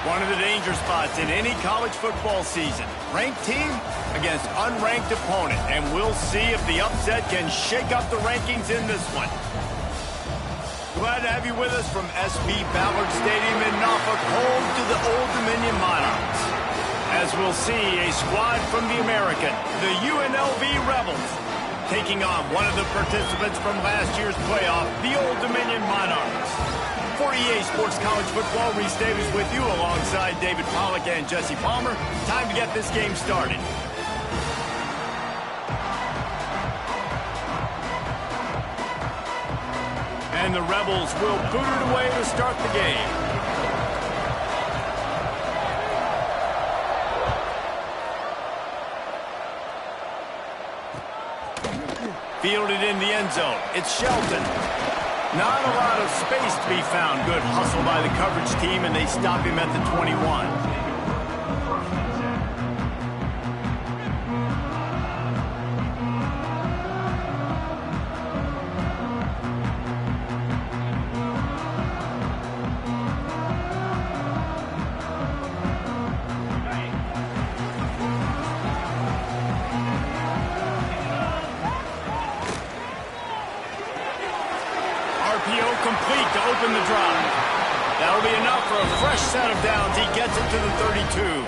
One of the danger spots in any college football season. Ranked team against unranked opponent. And we'll see if the upset can shake up the rankings in this one. Glad to have you with us from SB Ballard Stadium in Norfolk, home to the Old Dominion Monarchs. As we'll see, a squad from the American, the UNLV Rebels, taking on one of the participants from last year's playoff, the Old Dominion Monarchs. For EA Sports College Football, Reese Davis with you alongside David Pollack and Jesse Palmer. Time to get this game started. And the Rebels will boot it away to start the game. Fielded in the end zone. It's Shelton. Not a lot of space to be found. Good hustle by the coverage team, and they stop him at the 21. Complete to open the drive. That'll be enough for a fresh set of downs. He gets it to the 32.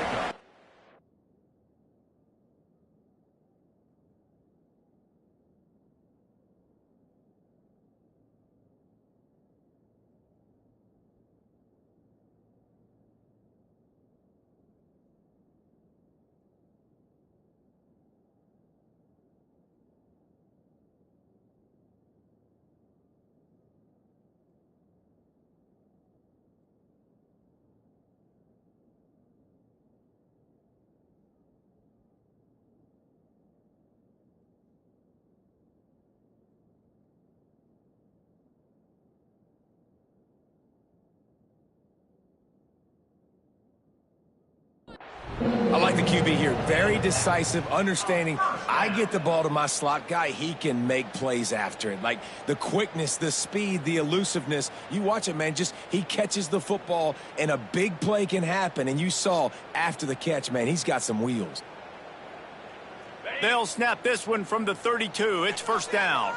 I like the QB here. Very decisive, understanding. I get the ball to my slot guy, he can make plays after it. Like the quickness, the speed, the elusiveness. You watch it, man. Just he catches the football, and a big play can happen. And you saw after the catch, man, he's got some wheels. They'll snap this one from the 32. It's first down.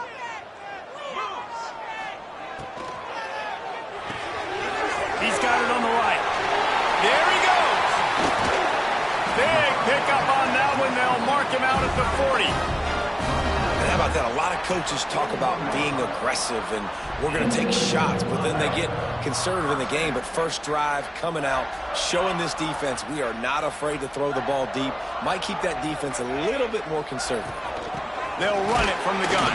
He's got it on the right. There he goes. Big pickup on that one. They'll mark him out at the 40. And how about that? A lot of coaches talk about being aggressive and we're going to take shots, but then they get conservative in the game. But first drive, coming out, showing this defense we are not afraid to throw the ball deep. Might keep that defense a little bit more conservative. They'll run it from the gun.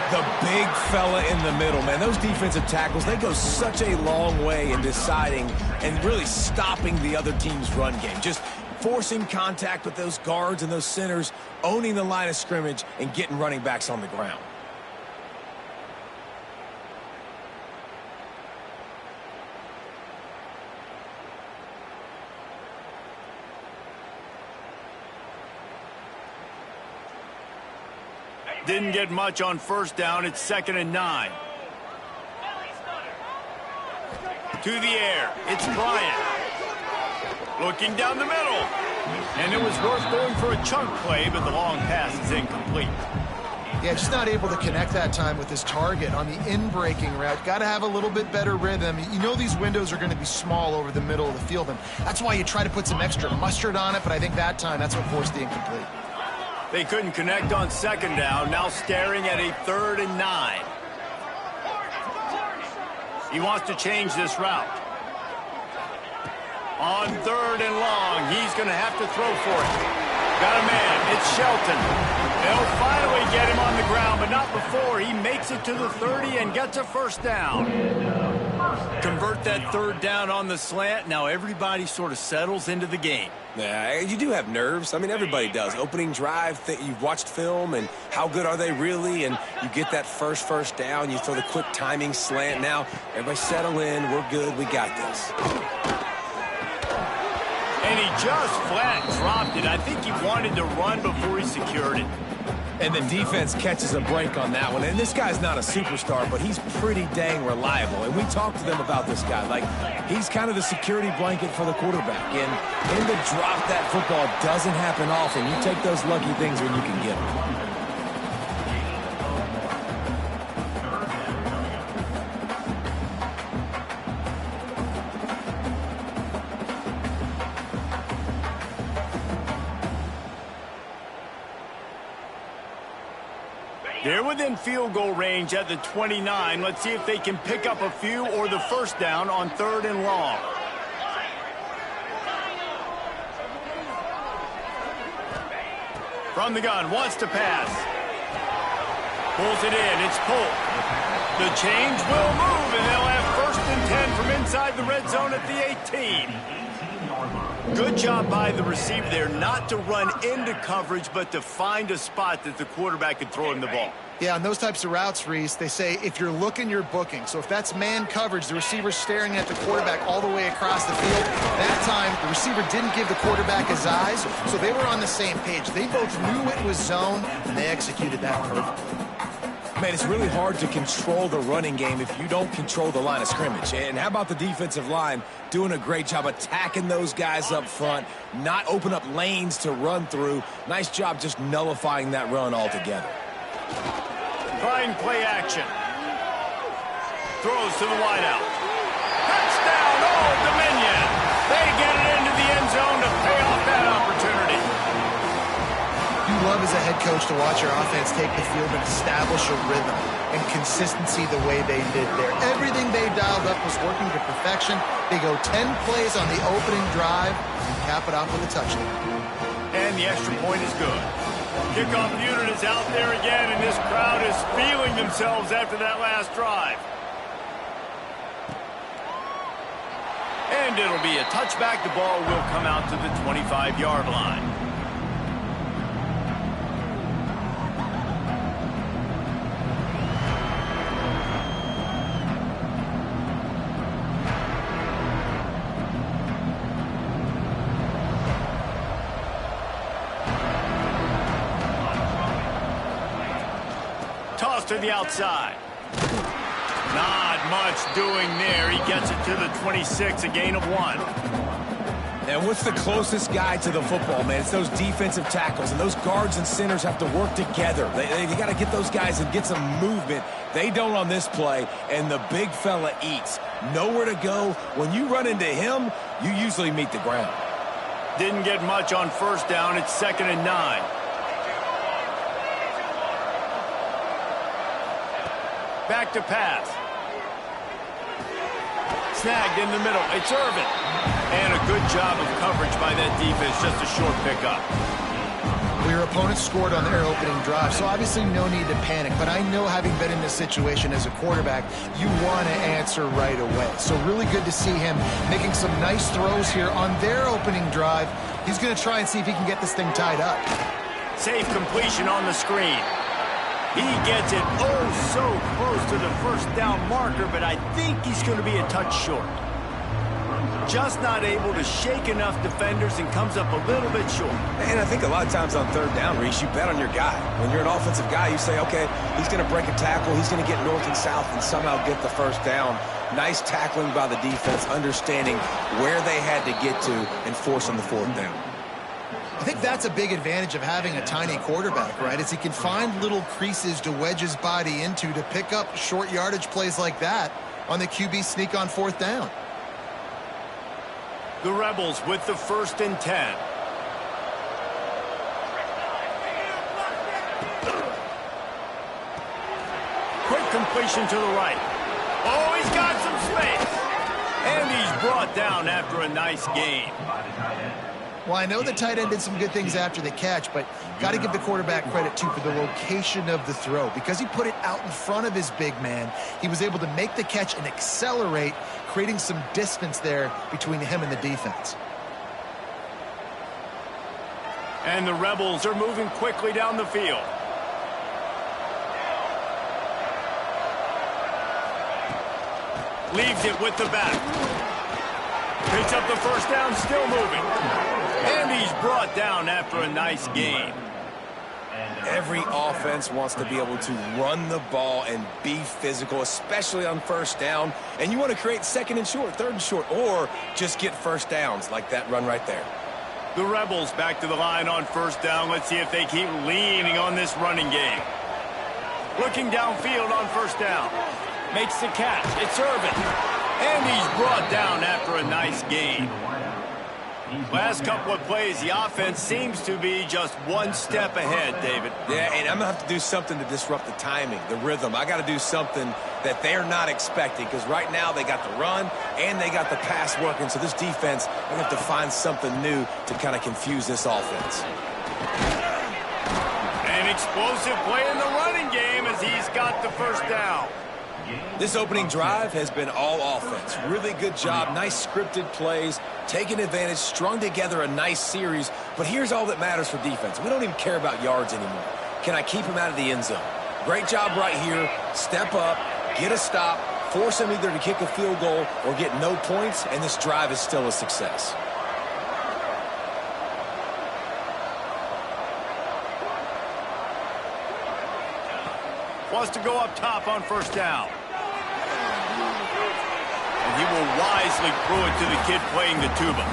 The big fella in the middle, man. Those defensive tackles, they go such a long way in deciding and really stopping the other team's run game. Just forcing contact with those guards and those centers, owning the line of scrimmage, and getting running backs on the ground. Didn't get much on first down. It's 2nd and 9. To the air. It's Bryant. Looking down the middle. And it was worth going for a chunk play, but the long pass is incomplete. Yeah, just not able to connect that time with his target on the in-breaking route. Got to have a little bit better rhythm. You know these windows are going to be small over the middle of the field, and that's why you try to put some extra mustard on it, but I think that time that's what forced the incomplete. They couldn't connect on 2nd down, now staring at a 3rd and 9. He wants to change this route. On 3rd and long, he's going to have to throw for it. Got a man, it's Shelton. They'll finally get him on the ground, but not before. He makes it to the 30 and gets a first down. Convert that 3rd down on the slant. Now everybody sort of settles into the game. Yeah, you do have nerves. I mean, everybody does. Opening drive, you've watched film, and how good are they really? And you get that first down. You throw the quick timing slant. Now, everybody settle in. We're good. We got this. And he just flat dropped it. I think he wanted to run before he secured it. And the defense catches a break on that one. And this guy's not a superstar, but he's pretty dang reliable. And we talked to them about this guy. Like, he's kind of the security blanket for the quarterback. And to drop that football doesn't happen often. You take those lucky things when you can get them. They're within field goal range at the 29. Let's see if they can pick up a few or the first down on 3rd and long. From the gun, wants to pass. Pulls it in, it's Polk. The change will move, and they'll have 1st and 10 from inside the red zone at the 18. Good job by the receiver there, not to run into coverage, but to find a spot that the quarterback could throw him the ball. Yeah, on those types of routes, Reese, they say if you're looking, you're booking. So if that's man coverage, the receiver's staring at the quarterback all the way across the field. That time, the receiver didn't give the quarterback his eyes, so they were on the same page. They both knew it was zone, and they executed that perfectly. Man, it's really hard to control the running game if you don't control the line of scrimmage. And how about the defensive line doing a great job attacking those guys up front, not open up lanes to run through. Nice job just nullifying that run altogether. Trying play action. Throws to the wideout. Touchdown, Old Dominion. They get it into the end zone to pay off that opportunity. You love as a head coach to watch your offense take the field and establish a rhythm and consistency the way they did there. Everything they dialed up was working to perfection. They go 10 plays on the opening drive and cap it off with a touchdown. And the extra point is good. Kickoff unit is out there again, and this crowd is feeling themselves after that last drive. And it'll be a touchback. The ball will come out to the 25-yard line. To the outside. Not much doing there. He gets it to the 26, a gain of 1. And what's the closest guy to the football, man? It's those defensive tackles, and those guards and centers have to work together. They got to get those guys and get some movement. They don't on this play, and the big fella eats. Nowhere to go. When you run into him, you usually meet the ground. Didn't get much on 1st down. It's 2nd and 9. Back to pass. Snagged in the middle. It's Irvin. And a good job of coverage by that defense. Just a short pickup. Well, your opponent scored on their opening drive, so obviously no need to panic. But I know, having been in this situation as a quarterback, you want to answer right away. So really good to see him making some nice throws here on their opening drive. He's going to try and see if he can get this thing tied up. Safe completion on the screen. He gets it so close to the 1st down marker, but I think he's going to be a touch short. Just not able to shake enough defenders and comes up a little bit short. And I think a lot of times on 3rd down, Reese, you bet on your guy. When you're an offensive guy, you say, okay, he's going to break a tackle, he's going to get north and south and somehow get the 1st down. Nice tackling by the defense, understanding where they had to get to and forcing the 4th down. I think that's a big advantage of having a tiny quarterback, right? Is he can find little creases to wedge his body into to pick up short yardage plays like that on the QB sneak on 4th down. The Rebels with the 1st and 10. Quick completion to the right. Oh, he's got some space. And he's brought down after a nice gain. Well, I know the tight end did some good things after the catch, but got to give the quarterback credit, too, for the location of the throw. Because he put it out in front of his big man, he was able to make the catch and accelerate, creating some distance there between him and the defense. And the Rebels are moving quickly down the field. Leaves it with the back. Picks up the first down, still moving. And he's brought down after a nice gain. Every offense wants to be able to run the ball and be physical, especially on first down. And you want to create second and short, third and short, or just get first downs like that run right there. The Rebels back to the line on first down. Let's see if they keep leaning on this running game. Looking downfield on first down. Makes the catch. It's Irvin. And he's brought down after a nice gain. Last couple of plays, the offense seems to be just one step ahead, David. Yeah, and I'm going to have to do something to disrupt the timing, the rhythm. I got to do something that they're not expecting, because right now they got the run and they got the pass working. So this defense, they're going to have to find something new to kind of confuse this offense. An explosive play in the running game as he's got the first down. This opening drive has been all offense. Really good job, nice scripted plays, taking advantage, strung together a nice series. But here's all that matters for defense. We don't even care about yards anymore. Can I keep him out of the end zone? Great job right here. Step up, get a stop, force him either to kick a field goal or get no points, and this drive is still a success. Wants to go up top on first down. And he will wisely throw it to the kid playing the tuba.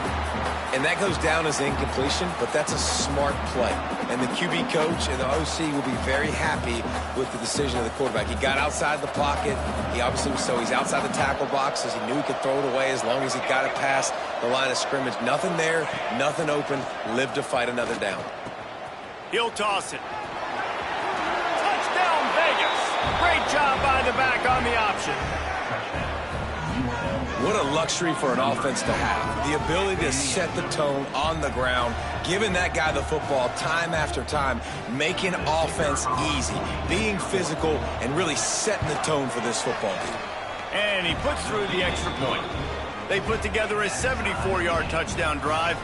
And that goes down as incompletion, but that's a smart play. And the QB coach and the OC will be very happy with the decision of the quarterback. He got outside the pocket. He obviously was he's outside the tackle boxes. He knew he could throw it away as long as he got it past the line of scrimmage. Nothing there, nothing open. Live to fight another down. He'll toss it. Touchdown, Vegas. Great job by the back on the option. What a luxury for an offense to have. The ability to set the tone on the ground, giving that guy the football time after time, making offense easy, being physical, and really setting the tone for this football team. And he puts through the extra point. They put together a 74-yard touchdown drive.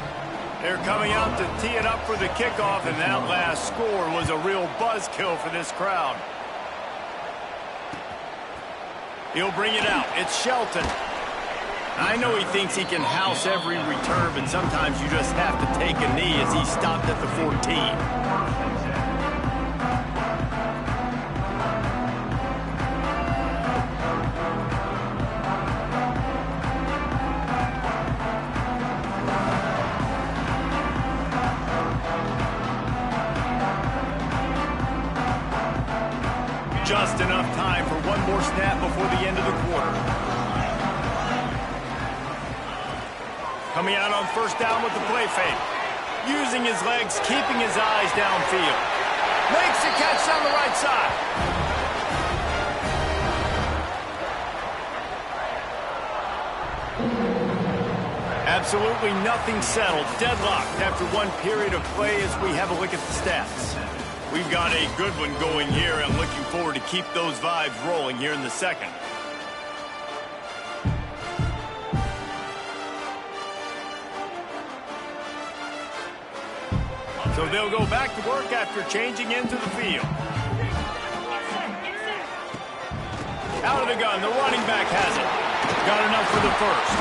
They're coming out to tee it up for the kickoff, and that last score was a real buzzkill for this crowd. He'll bring it out. It's Shelton. I know he thinks he can house every return, but sometimes you just have to take a knee as he stopped at the 14. Just enough time for one more snap before the end of the quarter. Coming out on first down with the play fake. Using his legs, keeping his eyes downfield. Makes the catch down the right side. Absolutely nothing settled. Deadlocked after one period of play as we have a look at the stats. We've got a good one going here. I'm looking forward to keep those vibes rolling here in the second. So they'll go back to work after changing into the field. Out of the gun, the running back has it. Got enough for the first.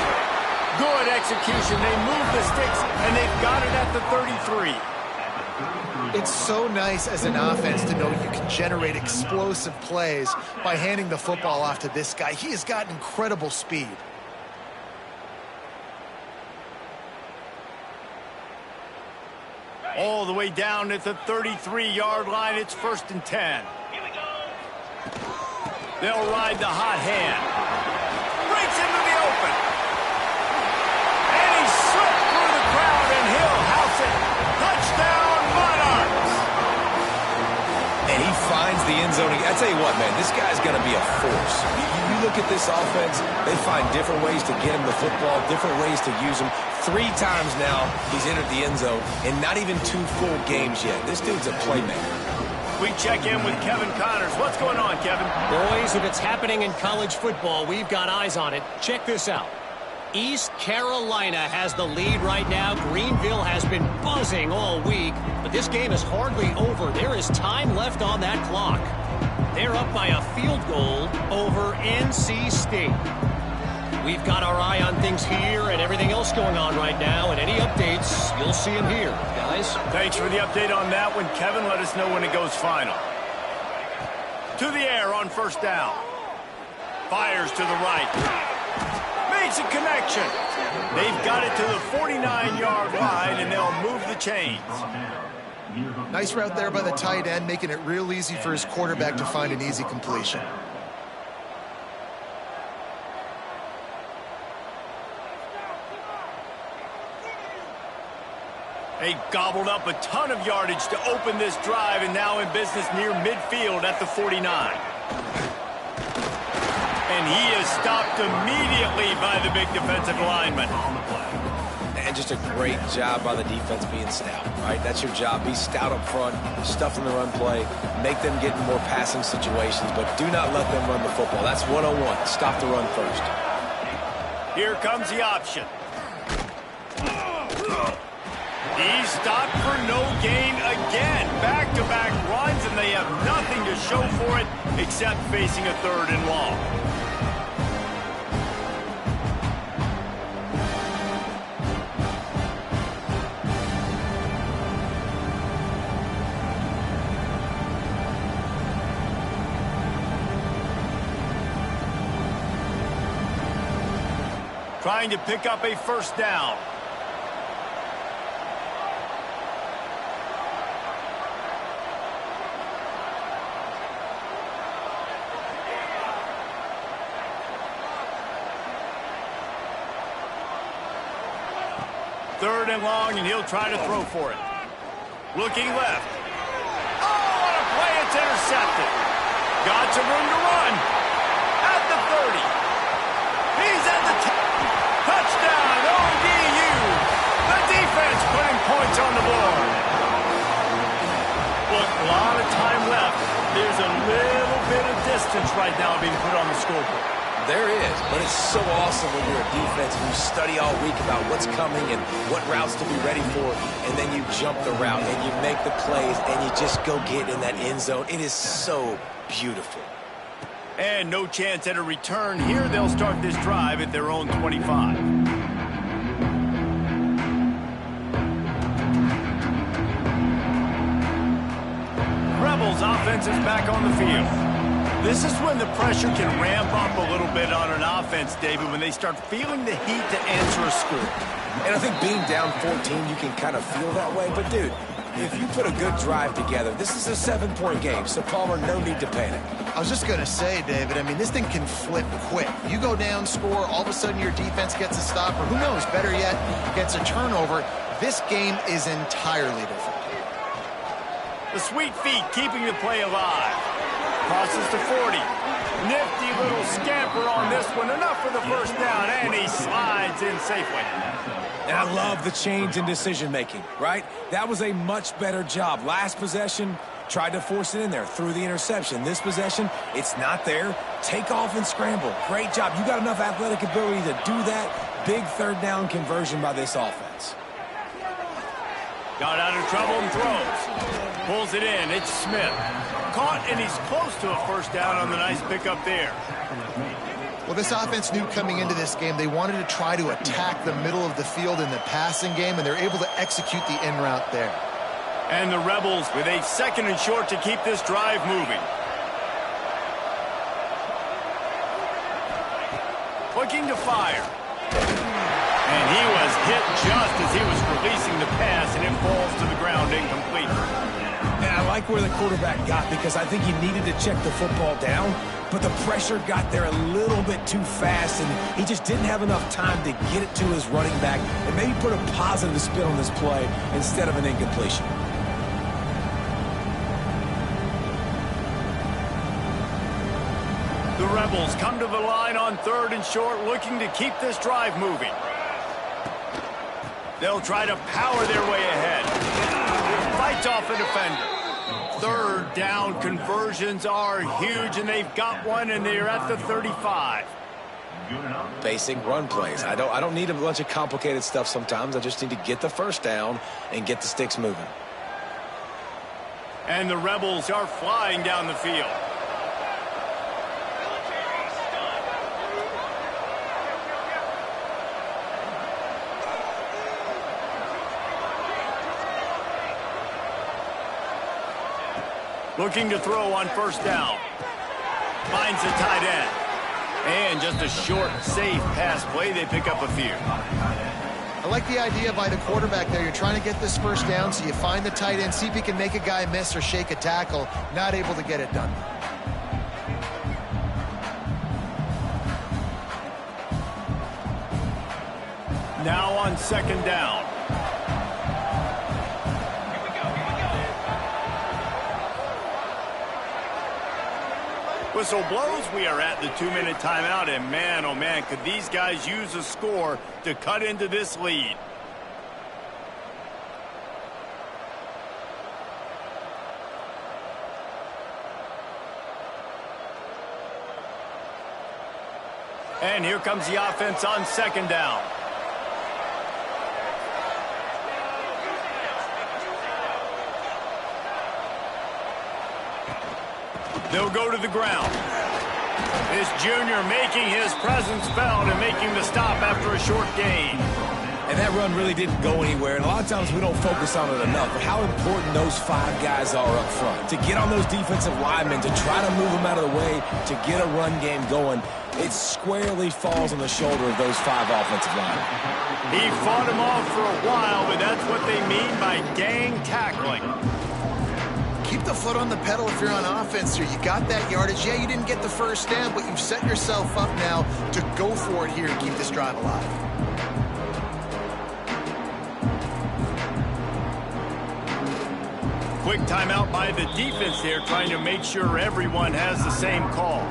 Good execution. They move the sticks, and they've got it at the 33. It's so nice as an offense to know you can generate explosive plays by handing the football off to this guy. He has got incredible speed. All the way down at the 33-yard line. It's 1st and 10. They'll ride the hot hand. Breaks into the open. And he slipped through the crowd, and he'll house it. Touchdown, Monarchs. And he finds the end zone. I tell you what, man, this guy's going to be a force. You look at this offense, they find different ways to get him the football, different ways to use him. 3 times now he's entered the end zone, and not even 2 full games yet. This dude's a playmaker. We check in with Kevin Connors. What's going on, Kevin? Boys, if it's happening in college football, we've got eyes on it. Check this out. East Carolina has the lead right now. Greenville has been buzzing all week, but this game is hardly over. There is time left on that clock. They're up by a field goal over NC State. We've got our eye on things here and everything else going on right now, and any updates, you'll see them here, guys. Thanks for the update on that one, Kevin. Let us know when it goes final. To the air on first down. Fires to the right. Makes a connection. They've got it to the 49-yard line, and they'll move the chains. Nice route there by the tight end, making it real easy for his quarterback to find an easy completion. They gobbled up a ton of yardage to open this drive, and now in business near midfield at the 49. And he is stopped immediately by the big defensive lineman. And just a great job by the defense being stout, right? That's your job. Be stout up front, stuff in the run play, make them get in more passing situations, but do not let them run the football. That's 101. Stop the run first. Here comes the option. He's stopped for no gain again. Back-to-back runs, and they have nothing to show for it except facing a 3rd and long. Trying to pick up a first down. Third and long, and he'll try to throw for it. Looking left. Oh, what a play. It's intercepted. Got some room to run. At the 30. He's at the 10. Touchdown, ODU. The defense putting points on the board. Look, a lot of time left. There's a little bit of distance right now being put on the scoreboard. There is, but it's so awesome when you're a defense and you study all week about what's coming and what routes to be ready for, and then you jump the route and you make the plays and you just go get in that end zone. It is so beautiful. And no chance at a return here. They'll start this drive at their own 25. Rebels offense is back on the field. This is when the pressure can ramp up a little bit on an offense, David, when they start feeling the heat to answer a score. And I think being down 14, you can kind of feel that way. But, dude, if you put a good drive together, this is a 7-point game, so, Palmer, no need to panic. I was just going to say, David, I mean, this thing can flip quick. You go down, score, all of a sudden your defense gets a stop, or who knows, better yet, gets a turnover. This game is entirely different. The sweet feet keeping the play alive. Crosses to 40. Nifty little scamper on this one. Enough for the first down, and he slides in safely. And I love the change in decision-making, right? That was a much better job. Last possession, tried to force it in there, threw the interception. This possession, it's not there. Take off and scramble. Great job. You got enough athletic ability to do that. Big 3rd down conversion by this offense. Got out of trouble and throws. Pulls it in. It's Smith. Caught, and he's close to a first down on the nice pickup there. Well, this offense knew coming into this game they wanted to try to attack the middle of the field in the passing game, and they're able to execute the in route there. And the Rebels with a 2nd and short to keep this drive moving. Looking to fire. And he was hit just as he was releasing the pass, and it falls to the ground incomplete. And I like where the quarterback got because I think he needed to check the football down, but the pressure got there a little bit too fast, and he just didn't have enough time to get it to his running back and maybe put a positive spin on this play instead of an incompletion. The Rebels come to the line on 3rd and short, looking to keep this drive moving. They'll try to power their way ahead. Fights off a defender. 3rd down conversions are huge, and they've got one, and they're at the 35. Basic run plays. I don't need a bunch of complicated stuff sometimes. I just need to get the first down and get the sticks moving. And the Rebels are flying down the field. Looking to throw on first down. Finds the tight end. And just a short, safe pass play. They pick up a few. I like the idea by the quarterback there. You're trying to get this first down, so you find the tight end, see if he can make a guy miss or shake a tackle. Not able to get it done. Now on second down. Whistle blows. We are at the 2-minute timeout, and man, oh man, could these guys use a score to cut into this lead. And here comes the offense on second down. They'll go to the ground. This junior making his presence felt and making the stop after a short gain. And that run really didn't go anywhere. And a lot of times we don't focus on it enough. But how important those 5 guys are up front. To get on those defensive linemen, to try to move them out of the way, to get a run game going, it squarely falls on the shoulder of those 5 offensive linemen. He fought him off for a while, but that's what they mean by gang tackling. Keep the foot on the pedal if you're on offense here. You got that yardage. Yeah, you didn't get the first down, but you've set yourself up now to go for it here and keep this drive alive. Quick timeout by the defense here, trying to make sure everyone has the same call.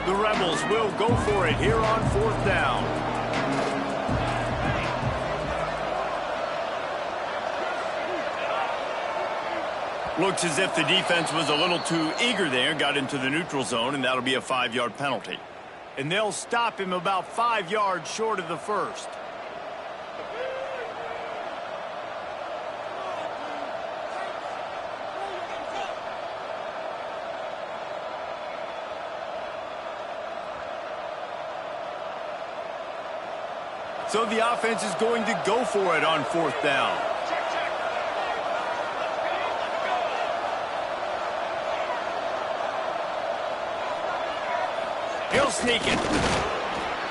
The Rebels will go for it here on fourth down. Looks as if the defense was a little too eager there, got into the neutral zone, and that'll be a 5-yard penalty. And they'll stop him about 5 yards short of the first. So the offense is going to go for it on fourth down. He'll sneak it.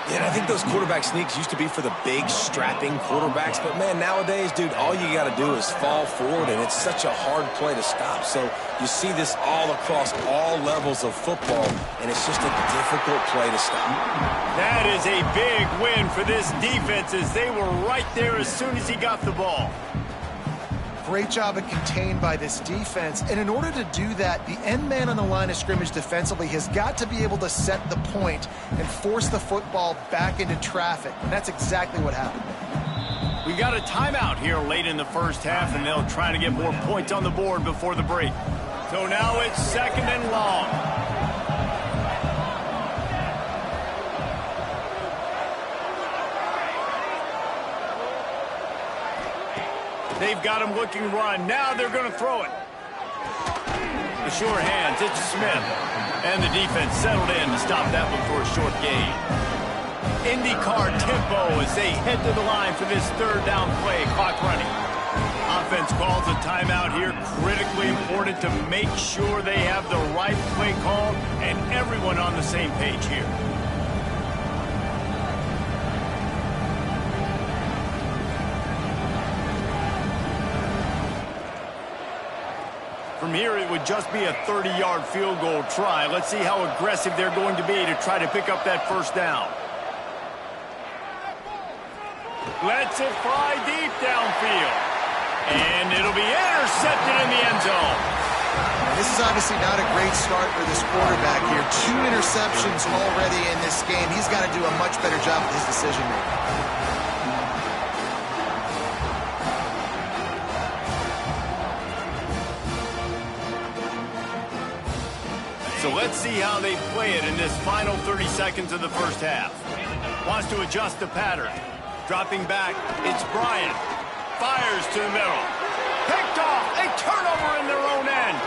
Yeah, and I think those quarterback sneaks used to be for the big, strapping quarterbacks. But, man, nowadays, dude, all you got to do is fall forward, and it's such a hard play to stop. So you see this all across all levels of football, and it's just a difficult play to stop. That is a big win for this defense as they were right there as soon as he got the ball. Great job at contained by this defense. And in order to do that, the end man on the line of scrimmage defensively has got to be able to set the point and force the football back into traffic. And that's exactly what happened. We got a timeout here late in the first half, and they'll try to get more points on the board before the break. So now it's second and long. They've got him looking run. Now they're going to throw it. The sure hands, it's Smith. And the defense settled in to stop that one for a short gain. IndyCar tempo as they head to the line for this third down play. Clock running. Offense calls a timeout here. Critically important to make sure they have the right play call and everyone on the same page here. From here, it would just be a 30-yard field goal try. Let's see how aggressive they're going to be to try to pick up that first down. Lets it fly deep downfield. And it'll be intercepted in the end zone. This is obviously not a great start for this quarterback here. 2 interceptions already in this game. He's got to do a much better job with his decision-making. So let's see how they play it in this final 30 seconds of the first half. Wants to adjust the pattern. Dropping back, it's Bryant. Fires to the middle. Picked off, a turnover in their own end.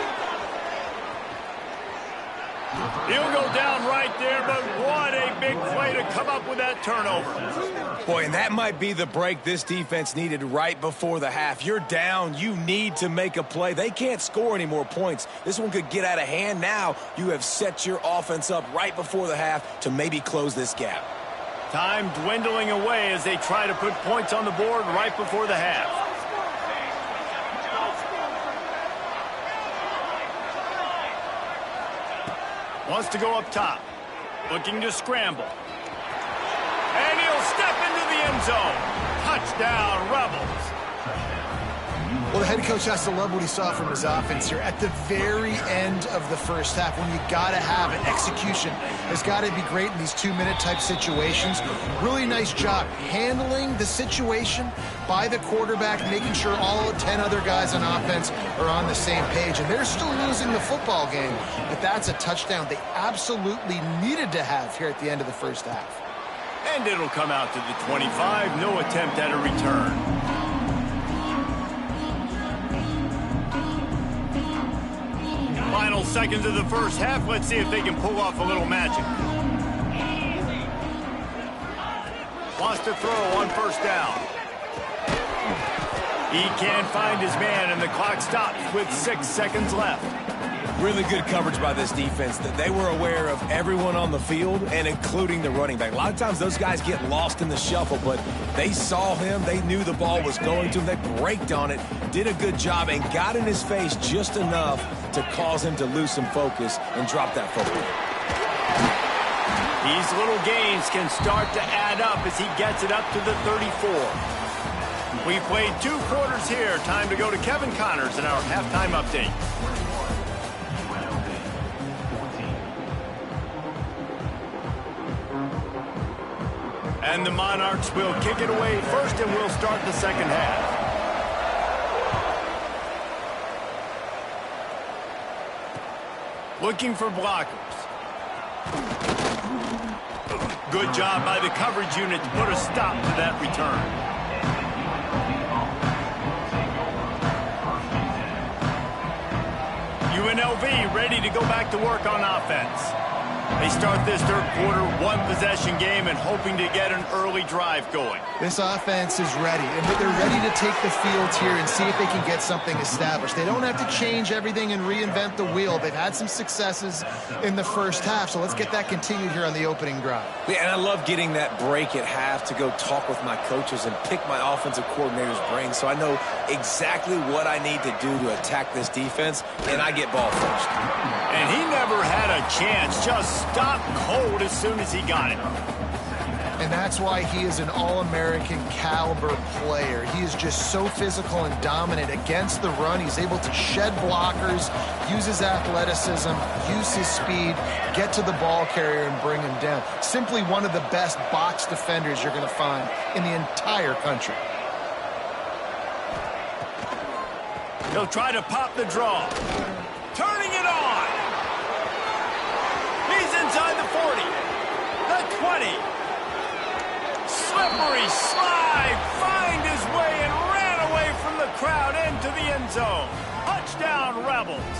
way to come up with that turnover. Boy, and that might be the break this defense needed right before the half. You're down. You need to make a play. They can't score any more points. This one could get out of hand. Now you have set your offense up right before the half to maybe close this gap. Time dwindling away as they try to put points on the board right before the half. Wants to go up top. Looking to scramble. And he'll step into the end zone. Touchdown, Rebels. Well, the head coach has to love what he saw from his offense here at the very end of the first half, when you got to have an execution. Has got to be great in these two-minute type situations. Really nice job handling the situation by the quarterback, making sure all 10 other guys on offense are on the same page. And they're still losing the football game, but that's a touchdown they absolutely needed to have here at the end of the first half. And it'll come out to the 25. No attempt at a return. Final seconds of the first half. Let's see if they can pull off a little magic. Wants to throw on first down. He can't find his man, and the clock stops with 6 seconds left. Really good coverage by this defense. That they were aware of everyone on the field, and including the running back. A lot of times those guys get lost in the shuffle, but they saw him. They knew the ball was going to him. They braked on it, did a good job, and got in his face just enough to cause him to lose some focus and drop that football. These little gains can start to add up as he gets it up to the 34. We've played 2 quarters here. Time to go to Kevin Connors in our halftime update. And the Monarchs will kick it away first, and we'll start the second half. Looking for blockers. Good job by the coverage unit to put a stop to that return. UNLV ready to go back to work on offense. They start this third quarter, 1-possession game, and hoping to get an early drive going. This offense is ready, and they're ready to take the field here and see if they can get something established. They don't have to change everything and reinvent the wheel. They've had some successes in the first half, so let's get that continued here on the opening drive. Yeah, and I love getting that break at half to go talk with my coaches and pick my offensive coordinator's brain, so I know exactly what I need to do to attack this defense, and I get ball first. And he never had a chance, just stopped cold as soon as he got it. And that's why he is an All-American caliber player. He is just so physical and dominant against the run. He's able to shed blockers, use his athleticism, use his speed, get to the ball carrier and bring him down. Simply one of the best box defenders you're going to find in the entire country. He'll try to pop the draw. Turning it on. He's inside the 40. The 20. Slippery slide. Find his way and ran away from the crowd into the end zone. Touchdown, Rebels.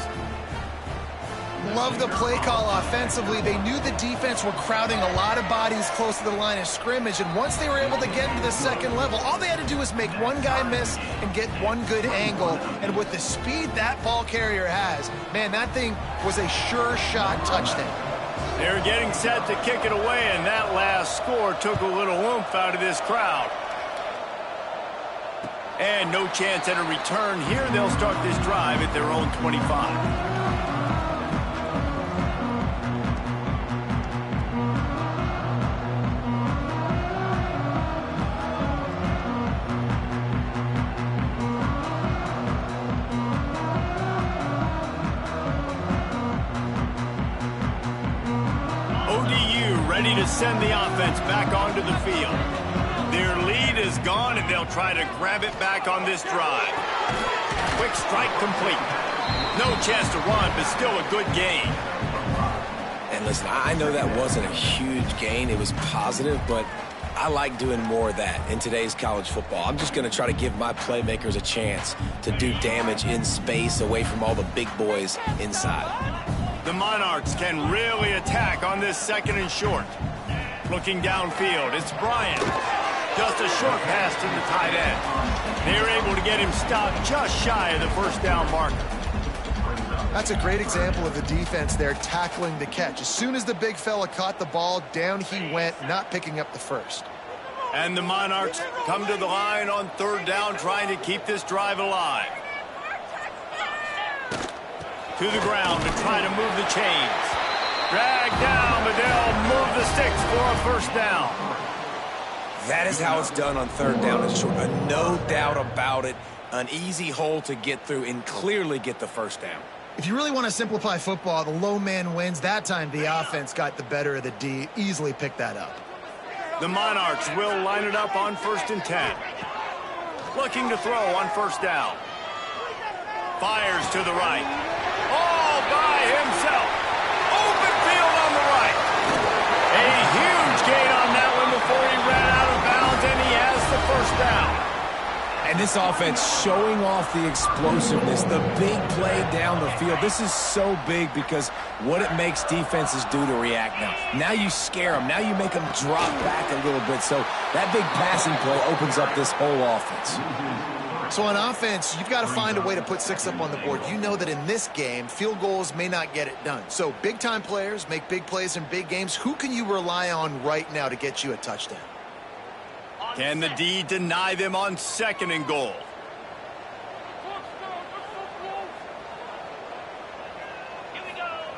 Love the play call offensively. They knew the defense were crowding a lot of bodies close to the line of scrimmage, and once they were able to get into the second level, all they had to do was make one guy miss and get one good angle. And with the speed that ball carrier has, man, that thing was a sure shot touchdown. They're getting set to kick it away, and that last score took a little oomph out of this crowd. And no chance at a return here. They'll start this drive at their own 25. Ready to send the offense back onto the field. Their lead is gone, and they'll try to grab it back on this drive. Quick strike complete. No chance to run, but still a good gain. And listen, I know that wasn't a huge gain. It was positive, but I like doing more of that in today's college football. I'm just going to try to give my playmakers a chance to do damage in space away from all the big boys inside. The Monarchs can really attack on this second and short. Looking downfield, it's Bryant. Just a short pass to the tight end. They're able to get him stopped just shy of the first down marker. That's a great example of the defense there tackling the catch. As soon as the big fella caught the ball, down he went, not picking up the first. And the Monarchs come to the line on third down, trying to keep this drive alive. To the ground to try to move the chains. Dragged down, but they'll move the sticks for a first down. That is how it's done on third down. It's short, no doubt about it. An easy hole to get through and clearly get the first down. If you really want to simplify football, the low man wins. That time the offense got the better of the D. Easily picked that up. The Monarchs will line it up on 1st and 10. Looking to throw on first down. Fires to the right. All by himself. Open field on the right. A huge gain on that one before he ran out of bounds, and he has the first down. And this offense showing off the explosiveness, the big play down the field. This is so big because what it makes defenses do to react now. Now you scare them. Now you make them drop back a little bit. So that big passing play opens up this whole offense. So on offense, you've got to find a way to put 6 up on the board. You know that in this game, field goals may not get it done. So big-time players make big plays in big games. Who can you rely on right now to get you a touchdown? Can the D deny them on 2nd and goal?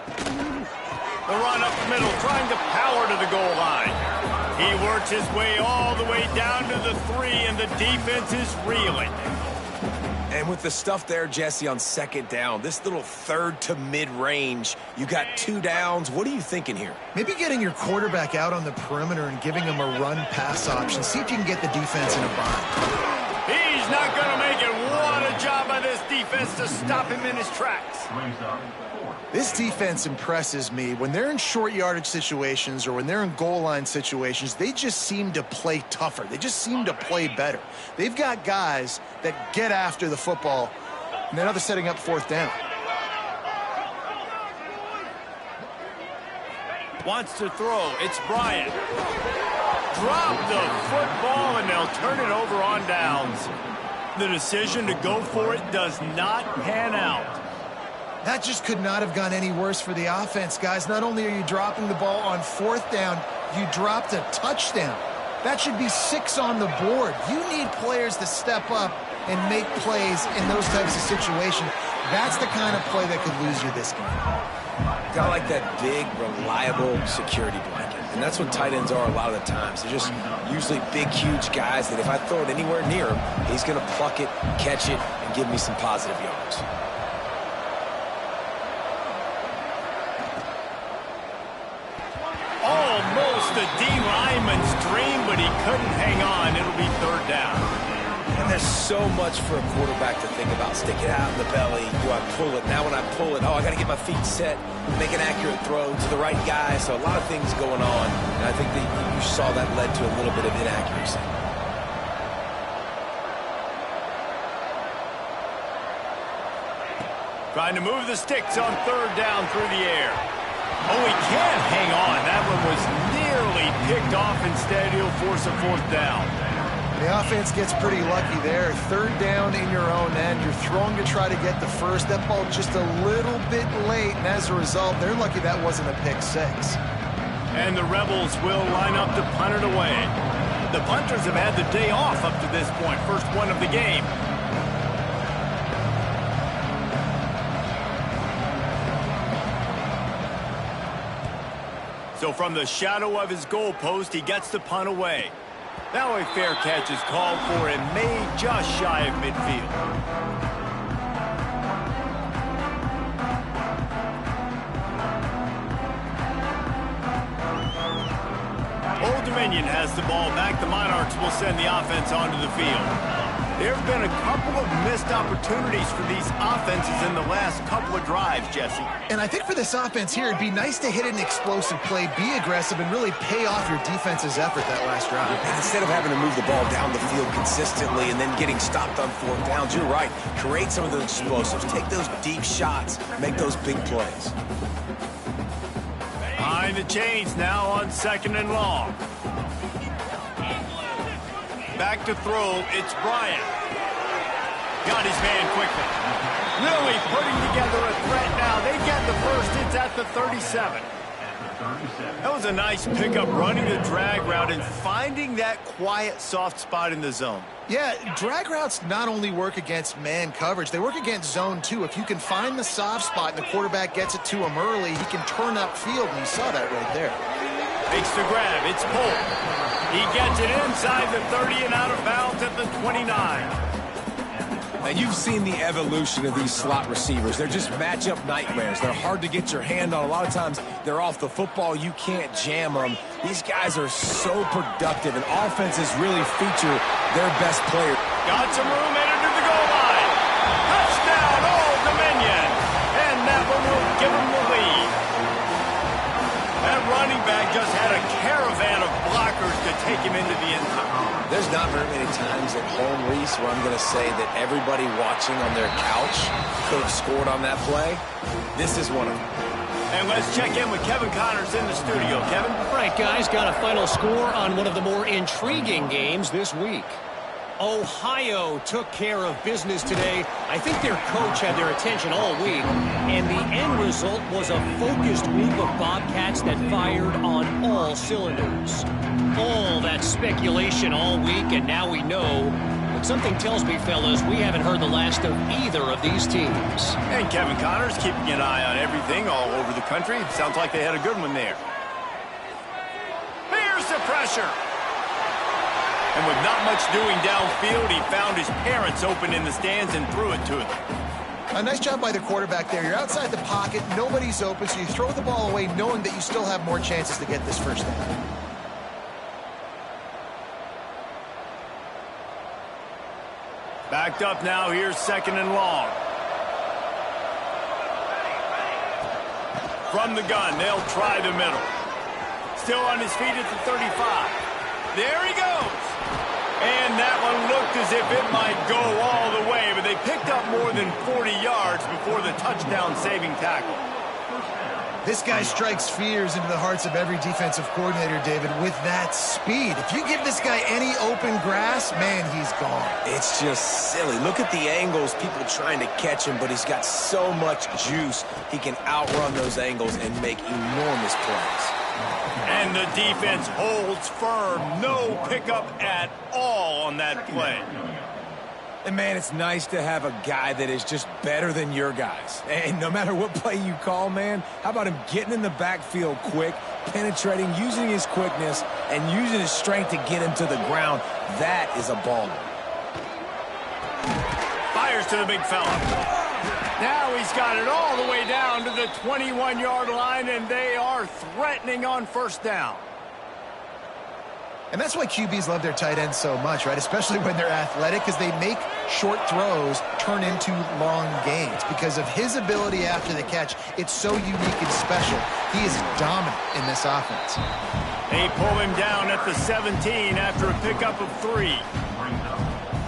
The run up the middle, trying to power to the goal line. He works his way all the way down to the 3, and the defense is reeling. And with the stuff there, Jesse, on 2nd down, this little 3rd to mid-range, you got 2 downs. What are you thinking here? Maybe getting your quarterback out on the perimeter and giving him a run-pass option. See if you can get the defense in a bind. He's not going to make it. What a job by this defense to stop him in his tracks. This defense impresses me. When they're in short yardage situations or when they're in goal line situations, they just seem to play tougher. They just seem to play better. They've got guys that get after the football, and now they're setting up 4th down. Wants to throw. It's Bryant. Drop the football, and they'll turn it over on downs. The decision to go for it does not pan out. That just could not have gone any worse for the offense, guys. Not only are you dropping the ball on 4th down, you dropped a touchdown. That should be 6 on the board. You need players to step up and make plays in those types of situations. That's the kind of play that could lose you this game. Got like that big, reliable security blanket. And that's what tight ends are a lot of the times. They're just usually big, huge guys that if I throw it anywhere near him, he's going to pluck it, catch it, and give me some positive yards. Almost a D lineman's dream, but he couldn't hang on. It'll be 3rd down. And there's so much for a quarterback to think about. Stick it out in the belly. Do I pull it? Now when I pull it, I got to get my feet set, make an accurate throw to the right guy. So a lot of things going on. And I think that you saw that led to a little bit of inaccuracy. Trying to move the sticks on 3rd down through the air. Oh, he can't hang on. That one was nearly picked off. Instead, he'll force a 4th down. The offense gets pretty lucky there. 3rd down in your own end. You're throwing to try to get the first. That ball just a little bit late, and as a result, they're lucky that wasn't a pick 6. And the Rebels will line up to punt it away. The punters have had the day off up to this point. First one of the game. So from the shadow of his goalpost, he gets the punt away. Now a fair catch is called for and made just shy of midfield. Old Dominion has the ball back. The Monarchs will send the offense onto the field. There have been a couple of missed opportunities for these offenses in the last couple of drives, Jesse. And I think for this offense here, it'd be nice to hit an explosive play, be aggressive, and really pay off your defense's effort that last drive. And instead of having to move the ball down the field consistently and then getting stopped on 4th downs, you're right. Create some of those explosives. Take those deep shots. Make those big plays. Behind Behind the chains now on 2nd and long. Back to throw, it's Bryant. Got his man quickly. Really putting together a threat now. They get the first. It's at the 37. That was a nice pickup, running the drag route and finding that quiet, soft spot in the zone. Yeah, drag routes not only work against man coverage, they work against zone too. If you can find the soft spot and the quarterback gets it to him early, he can turn upfield, and you saw that right there. Makes the grab. It's Polk. He gets it inside the 30 and out of bounds at the 29. Now, you've seen the evolution of these slot receivers. They're just matchup nightmares. They're hard to get your hand on. A lot of times, they're off the football. You can't jam them. These guys are so productive, and offenses really feature their best player. Got some room, headed to the goal line. Touchdown, Old Dominion. And that one will give them the lead. That running back just had a caravan of blockers to take him into the end zone. There's not very many times at home, Reese, where I'm going to say that everybody watching on their couch could have scored on that play. This is one of them. And let's check in with Kevin Connors in the studio. Kevin? All right, guys, got a final score on one of the more intriguing games this week. Ohio took care of business today. I think their coach had their attention all week, and the end result was a focused group of Bobcats that fired on all cylinders. All that speculation all week, and now we know. But something tells me, fellas, we haven't heard the last of either of these teams. And Kevin Connors keeping an eye on everything all over the country. Sounds like they had a good one there. Here's the pressure. And with not much doing downfield, he found his parents open in the stands and threw it to them. A nice job by the quarterback there. You're outside the pocket, nobody's open, so you throw the ball away knowing that you still have more chances to get this first down. Backed up now, here's 2nd and long. From the gun, they'll try the middle. Still on his feet at the 35. There he goes. And that one looked as if it might go all the way, but they picked up more than 40 yards before the touchdown-saving tackle. This guy strikes fears into the hearts of every defensive coordinator, David, with that speed. If you give this guy any open grass, man, he's gone. It's just silly. Look at the angles, people trying to catch him, but he's got so much juice. He can outrun those angles and make enormous plays. And the defense holds firm. No pickup at all on that play. And, man, it's nice to have a guy that is just better than your guys. And no matter what play you call, man, how about him getting in the backfield quick, penetrating, using his quickness, and using his strength to get him to the ground. That is a baller. Fires to the big fella. Now he's got it all the way down to the 21-yard line, and they are threatening on first down. And that's why QBs love their tight ends so much, right? Especially when they're athletic, because they make short throws turn into long gains. Because of his ability after the catch, it's so unique and special. He is dominant in this offense. They pull him down at the 17 after a pickup of 3.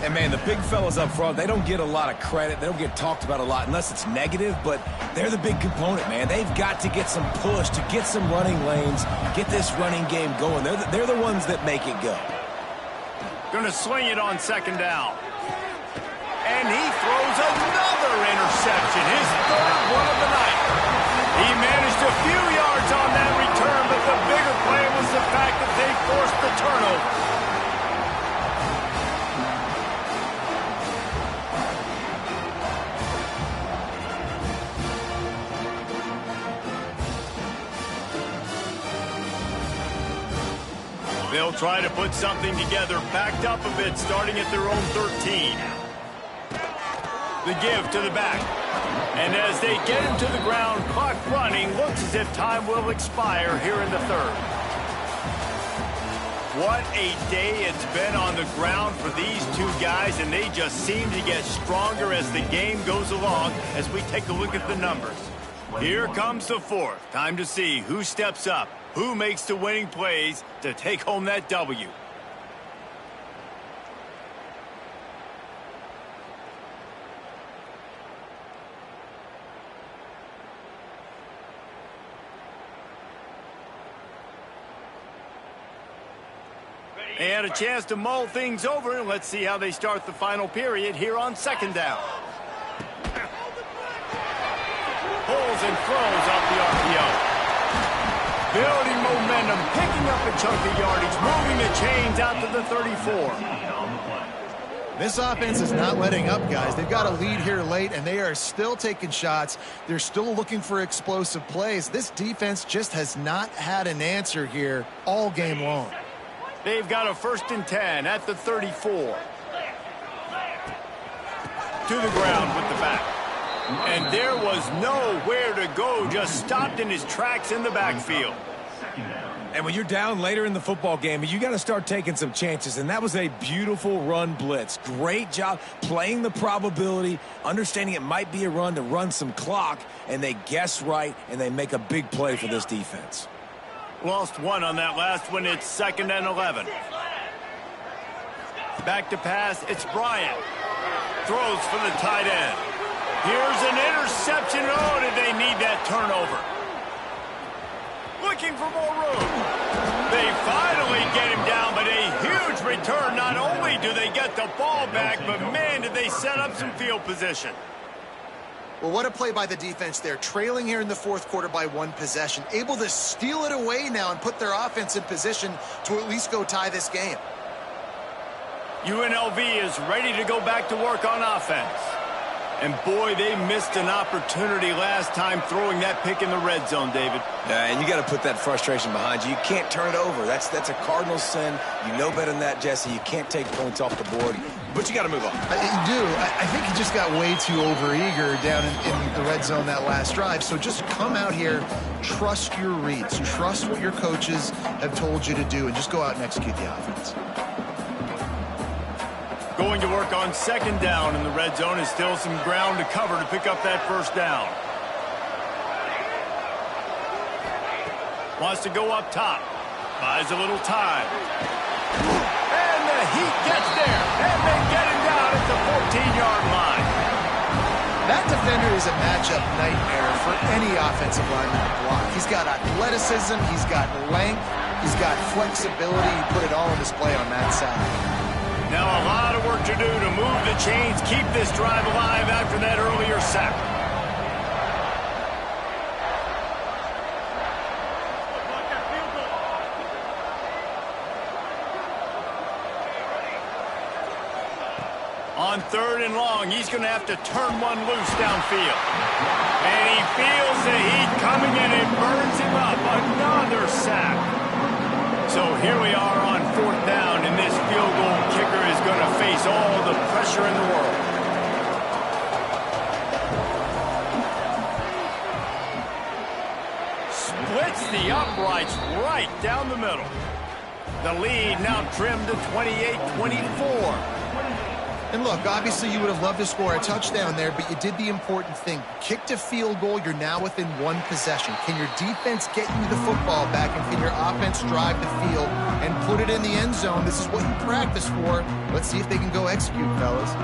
And, man, the big fellas up front, they don't get a lot of credit. They don't get talked about a lot unless it's negative, but they're the big component, man. They've got to get some push, to get some running lanes, get this running game going. They're the ones that make it go. Going to swing it on 2nd down. And he throws another interception, his 3rd one of the night. He managed a few yards on that return, but the bigger play was the fact that they forced the turnover. They'll try to put something together, backed up a bit, starting at their own 13. The give to the back. And as they get him to the ground, clock running, looks as if time will expire here in the 3rd. What a day it's been on the ground for these two guys, and they just seem to get stronger as the game goes along as we take a look at the numbers. Here comes the 4th. Time to see who steps up, who makes the winning plays to take home that W. They had a chance to mull things over. Let's see how they start the final period here on second down. Pulls and throws off the RPO. Building momentum, picking up a chunk of yardage, moving the chains out to the 34. This offense is not letting up, guys. They've got a lead here late, and they are still taking shots. They're still looking for explosive plays. This defense just has not had an answer here all game long. They've got a 1st and 10 at the 34. To the ground with the back. And there was nowhere to go, just stopped in his tracks in the backfield. And when you're down later in the football game, you got to start taking some chances. And that was a beautiful run blitz. Great job playing the probability, understanding it might be a run to run some clock, and they guess right, and they make a big play for this defense. Lost one on that last one. It's 2nd and 11. Back to pass. It's Bryant. Throws for the tight end. Here's an interception. Oh, did they need that turnover? Looking for more room. They finally get him down, but a huge return. Not only do they get the ball back, but man, did they set up some field position. Well, what a play by the defense there. Trailing here in the 4th quarter by 1 possession. Able to steal it away now and put their offense in position to at least go tie this game. UNLV is ready to go back to work on offense. And boy, they missed an opportunity last time throwing that pick in the red zone, David. And you got to put that frustration behind you. You can't turn it over. That's a cardinal sin. You know better than that, Jesse. You can't take points off the board, but you got to move on. You do. I think he just got way too overeager down in the red zone that last drive. So just come out here, trust your reads, trust what your coaches have told you to do, and just go out and execute the offense. Going to work on 2nd down in the red zone. Is still some ground to cover to pick up that 1st down. Wants to go up top. Buys a little time. And the Heat gets there. And they get him down at the 14-yard line. That defender is a matchup nightmare for any offensive lineman to block. He's got athleticism. He's got length. He's got flexibility. He put it all on display on that side. Now a lot of work to do to move the chains, keep this drive alive after that earlier sack. On 3rd and long, he's going to have to turn one loose downfield. And he feels the heat coming in and burns him up. Another sack. So here we are on 4th down, and this field goal kicker is going to face all the pressure in the world. Splits the uprights right down the middle. The lead now trimmed to 28-24. And look, obviously you would have loved to score a touchdown there, but you did the important thing. Kicked a field goal, you're now within 1 possession. Can your defense get you the football back, and can your offense drive the field and put it in the end zone? This is what you practice for. Let's see if they can go execute, fellas.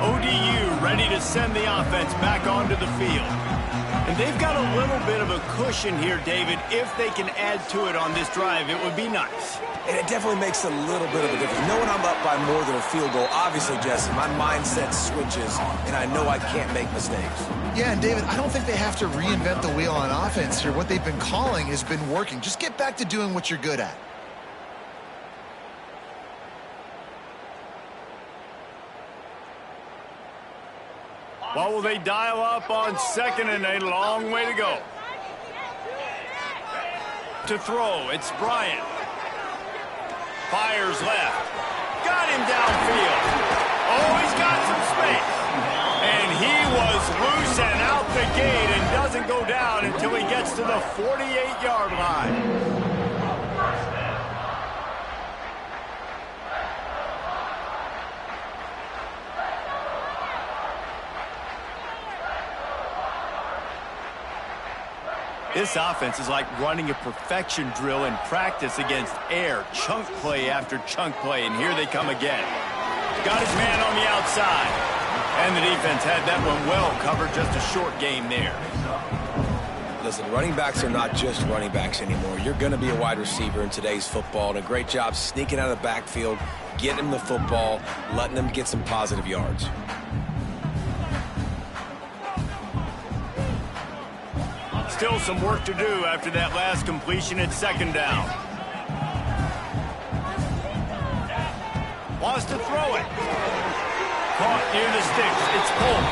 ODU ready to send the offense back onto the field. And they've got a little bit of a cushion here, David. If they can add to it on this drive, it would be nice. And it definitely makes a little bit of a difference. Knowing I'm up by more than a field goal, obviously, Jesse, my mindset switches, and I know I can't make mistakes. Yeah, and David, I don't think they have to reinvent the wheel on offense here. What they've been calling has been working. Just get back to doing what you're good at. What will they dial up on 2nd, and a long way to go? To throw, it's Bryant. Fires left. Got him downfield. Oh, he's got some space. And he was loose and out the gate and doesn't go down until he gets to the 48-yard line. This offense is like running a perfection drill in practice against air. Chunk play after chunk play, and here they come again. Got his man on the outside. And the defense had that one well covered, just a short game there. Listen, running backs are not just running backs anymore. You're going to be a wide receiver in today's football, and a great job sneaking out of the backfield, getting them the football, letting them get some positive yards. Still some work to do after that last completion at second down. Wants to throw it. Caught near the sticks. It's pulled.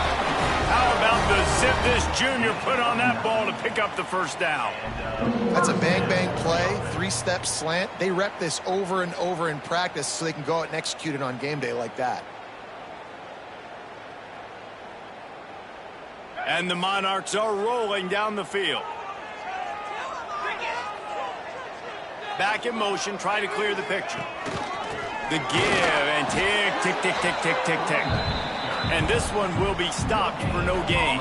How about the zip this junior put on that ball to pick up the first down? That's a bang-bang play, three-step slant. They rep this over and over in practice so they can go out and execute it on game day like that. And the Monarchs are rolling down the field. Back in motion, try to clear the picture. The give, and tick, tick, tick, tick, tick, tick, tick. And this one will be stopped for no gain.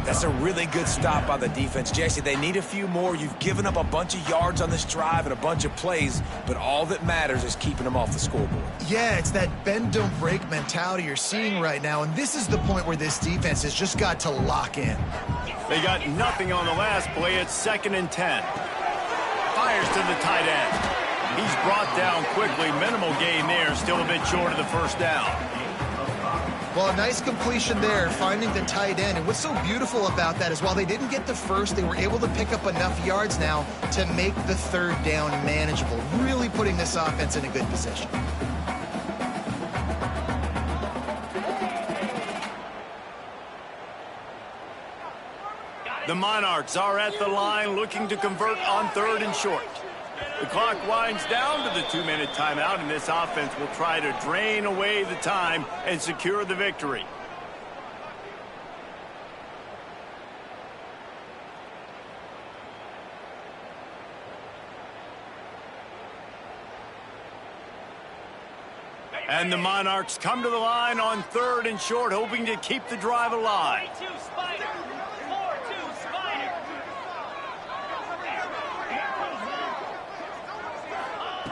That's a really good stop by the defense. Jesse, they need a few more. You've given up a bunch of yards on this drive and a bunch of plays, but all that matters is keeping them off the scoreboard. Yeah, it's that bend, don't break mentality you're seeing right now, and this is the point where this defense has just got to lock in. They got nothing on the last play. It's 2nd and 10. Fires to the tight end. He's brought down quickly. Minimal gain there. Still a bit short of the first down. Well, a nice completion there, finding the tight end. And what's so beautiful about that is while they didn't get the first, they were able to pick up enough yards now to make the third down manageable, really putting this offense in a good position. The Monarchs are at the line looking to convert on 3rd and short. The clock winds down to the 2-minute timeout, and this offense will try to drain away the time and secure the victory. And the Monarchs come to the line on 3rd and short, hoping to keep the drive alive.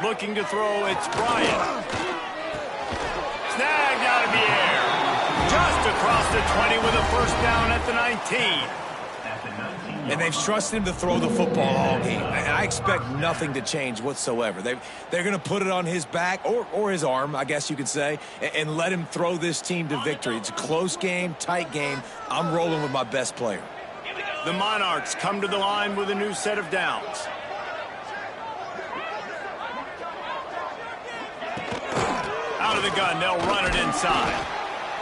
Looking to throw, it's Bryant. Snagged out of the air. Just across the 20 with a first down at the 19. And they've trusted him to throw the football all game. And I expect nothing to change whatsoever. They're going to put it on his back, or his arm, I guess you could say, and let him throw this team to victory. It's a close game, tight game. I'm rolling with my best player. The Monarchs come to the line with a new set of downs. Out of the gun, they'll run it inside.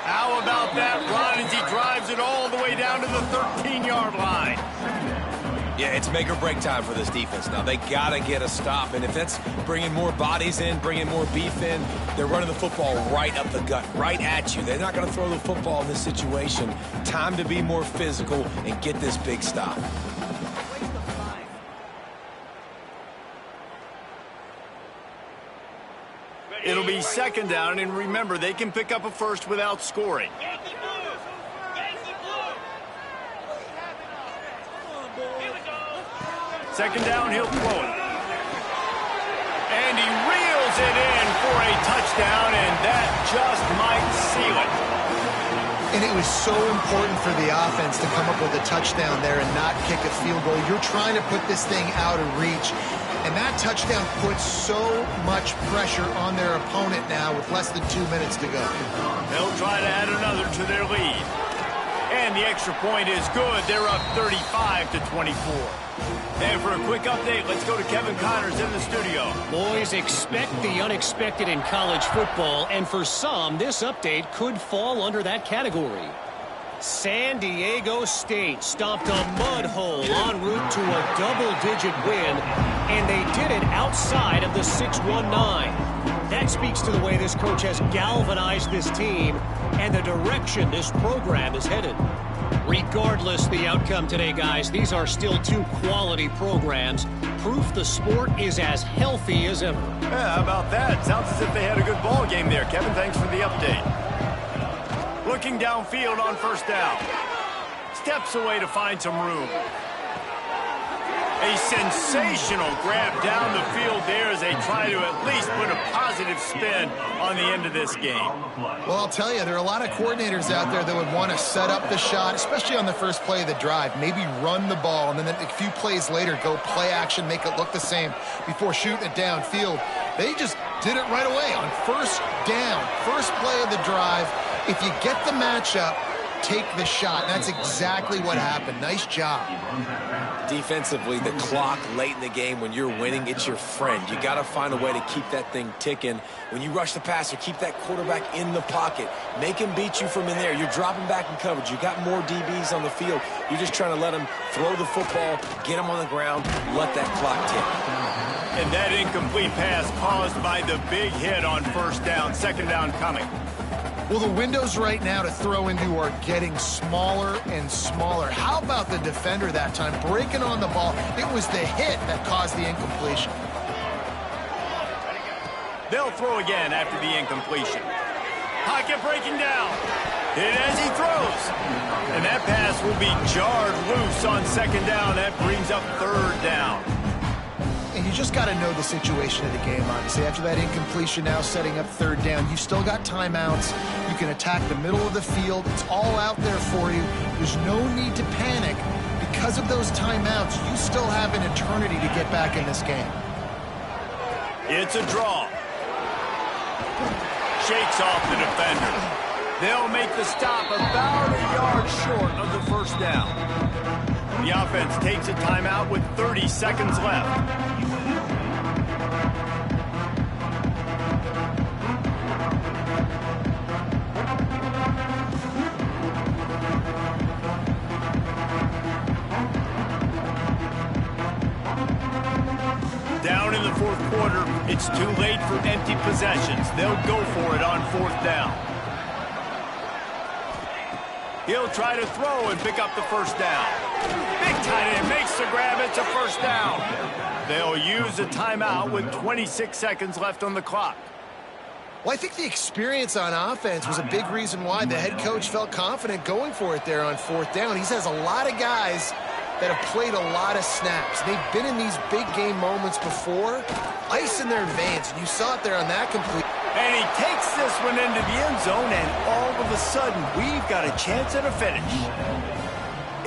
How about that run as he drives it all the way down to the 13-yard line? Yeah, it's make or break time for this defense now. They got to get a stop, and if that's bringing more bodies in, bringing more beef in, they're running the football right up the gut, right at you. They're not going to throw the football in this situation. Time to be more physical and get this big stop. It'll be 2nd down, and remember, they can pick up a first without scoring. Second down, he'll throw it. And he reels it in for a touchdown, and that just might seal it. And it was so important for the offense to come up with a touchdown there and not kick a field goal. You're trying to put this thing out of reach. And that touchdown puts so much pressure on their opponent now with less than 2 minutes to go. They'll try to add another to their lead. And the extra point is good. They're up 35-24. And for a quick update, let's go to Kevin Connors in the studio. Boys, expect the unexpected in college football, and for some, this update could fall under that category. San Diego State stomped a mud hole en route to a double-digit win, and they did it outside of the 6-1-9. That speaks to the way this coach has galvanized this team and the direction this program is headed. Regardless the outcome today, guys, these are still two quality programs. Proof the sport is as healthy as ever. Yeah, how about that? Sounds as if they had a good ball game there. Kevin, thanks for the update. Looking downfield on first down. Steps away to find some room. A sensational grab down the field there as they they try to at least put a positive spin on the end of this game. Well, I'll tell you, there are a lot of coordinators out there that would want to set up the shot, especially on the first play of the drive, maybe run the ball, and then a few plays later go play action, make it look the same before shooting it downfield. They just did it right away on first down, first play of the drive. If you get the matchup, take the shot. And that's exactly what happened. Nice job. Defensively, the clock late in the game, when you're winning, it's your friend. You got to find a way to keep that thing ticking. When you rush the passer, keep that quarterback in the pocket. Make him beat you from in there. You're dropping back in coverage. You got more DBs on the field. You're just trying to let him throw the football, get him on the ground, let that clock tick. And that incomplete pass caused by the big hit on first down, second down coming. Well, the windows right now to throw into are getting smaller and smaller. How about the defender that time breaking on the ball? It was the hit that caused the incompletion. They'll throw again after the incompletion. Pocket breaking down. Hit as he throws. And that pass will be jarred loose on second down. That brings up third down. And you just got to know the situation of the game, obviously. After that incompletion, now setting up third down, you still got timeouts. You can attack the middle of the field. It's all out there for you. There's no need to panic. Because of those timeouts, you still have an eternity to get back in this game. It's a draw. Shakes off the defender. They'll make the stop about a yard short of the first down. The offense takes a timeout with 30 seconds left. Down in the fourth quarter, it's too late for empty possessions. They'll go for it on fourth down. He'll try to throw and pick up the first down. Big tight end makes the grab. It's a first down. They'll use a timeout with 26 seconds left on the clock. Well, I think the experience on offense was a big reason why the head coach felt confident going for it there on fourth down. He has a lot of guys that have played a lot of snaps. They've been in these big game moments before. Ice in their veins. You saw it there on that complete. And he takes this one into the end zone, and all of a sudden, we've got a chance at a finish.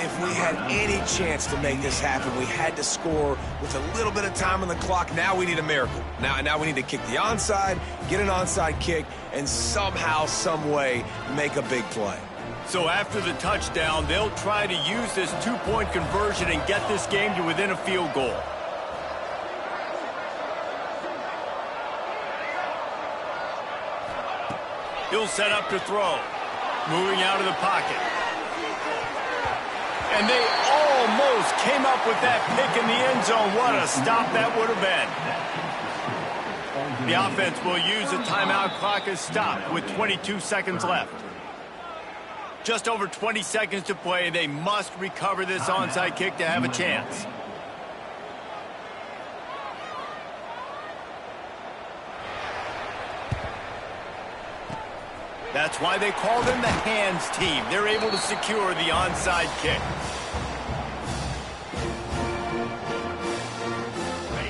If we had any chance to make this happen, we had to score with a little bit of time on the clock. Now we need a miracle. Now we need to kick the onside, get an onside kick, and somehow, some way, make a big play. So after the touchdown, they'll try to use this two-point conversion and get this game to within a field goal. He'll set up to throw. Moving out of the pocket. And they almost came up with that pick in the end zone. What a stop that would have been. The offense will use a timeout. Clock is stopped with 22 seconds left. Just over 20 seconds to play. They must recover this onside kick to have a chance. That's why they call them the hands team. They're able to secure the onside kick.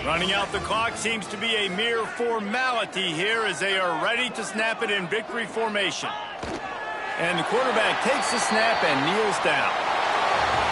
Running out the clock seems to be a mere formality here as they are ready to snap it in victory formation. And the quarterback takes the snap and kneels down.